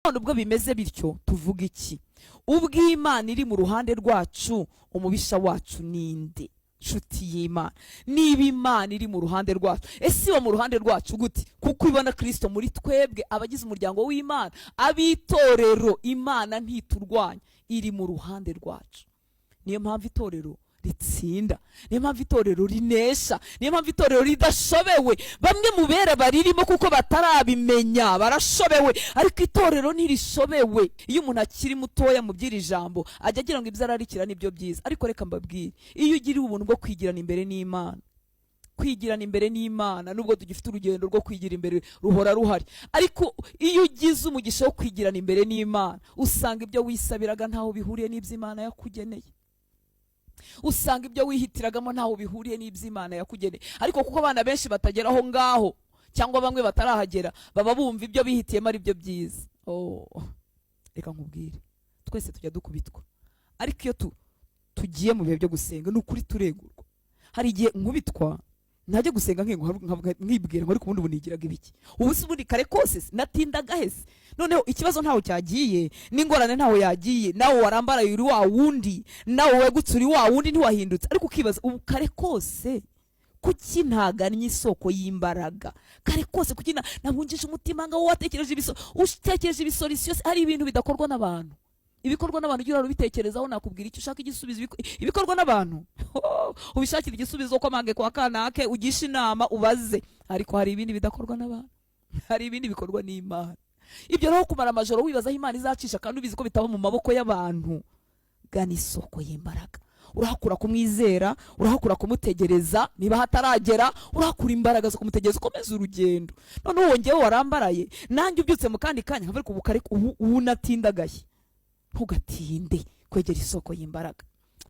none ubwo bimeze bityo tuvuga iki? Ubwo Imana iri mu ruhande rwacu, umubisha wacu ninde? Nshuti y'Imana, niba Imana iri mu ruhande rwacu, ese iba mu ruhande rwacu gute? Kuko ibona Kristo muri twebwe abagize umuryango w'Imana, abitorero. Imana ntiturwanya, iri mu ruhande rwacu. Niyo mpamvu itorero ritsinda, niyo mpamvu itorero rinesha, niyo mpamvu itorero ridashobewe. Bamwe mu bera baririmo kuko batarabimenya barashobewe, ariko itorero ntirishobewe. Iyo umuntu akiri mutoya mu by'iri jambo ajya agira ngo ibyo ararikira nibyo byiza, ariko reka mbabwire, iyo ugiriye ubuntu bwo kwigirana imbere n'Imana, kwigirana imbere n'Imana, nubwo tugifite urugendo rwo kwigira imbere ruhora ruhari, ariko iyo ugize umugisha wo kwigirana imbere n'Imana, usanga ibyo wisabiraga ntaho bihuriye n'iby'Imana yakugeneye. Usanga ibyo wihitiragamo ntaho bihuriye n'iby'Imana yakugeneye. Ariko kuko abana benshi batagera aho ngaho, cyangwa bamwe batarahagera, baba bumva ibyo bihitiyemo ari byo byiza. Reka nkubwire, twese tujya dukubitwa, ariko iyo tugiye mu bihe byo gusenga, n'ukuri turegurwa. Hari igihe nkubitwa najya gusenga nkibwira ngo ariko ubundi bunigiraga ibiki, ubu se ubundi kare kose natindaga hese. Noneho ikibazo ntaho cyagiye, n'ingorane ntaho yagiye, nawe warambaraye uri wa wundi, nawe wegutse uri wa wundi, ntiwahindutse. Ariko ukibaza, ubu kare kose kuki ntagannye isoko y'imbaraga? Kare kose kuki nabunjije umutima ngo watekereje ibisolisyo? Hari ibintu bidakorwa n'abantu, ibikorwa n'abantu ujya urabitekerezaho. Nakubwira icyo ushaka igisubizo, ibikorwa n'abantu ubishakira igisubizo ko mange kwa kanake, ugisha inama ubaze. Ariko hari ibindi bidakorwa n'abantu, hari ibindi bikorwa n'Imana. Ibyo rero kumara amajoro wibaza aho Imana izacisha kandi ubizi ko bitaba mu maboko y'abantu. Gana isoko y'imbaraga, urahakura kumwizera, urahakura kumutegereza. Niba hataragera, urahakura imbaraga zo kumutegereza, ukomeza urugendo. None wongewe warambaraye, nanjye ubyutse mu kandi kanya nkavuga ubu kare ubu natindagaye. Ntugatinde kwegera isoko y'imbaraga.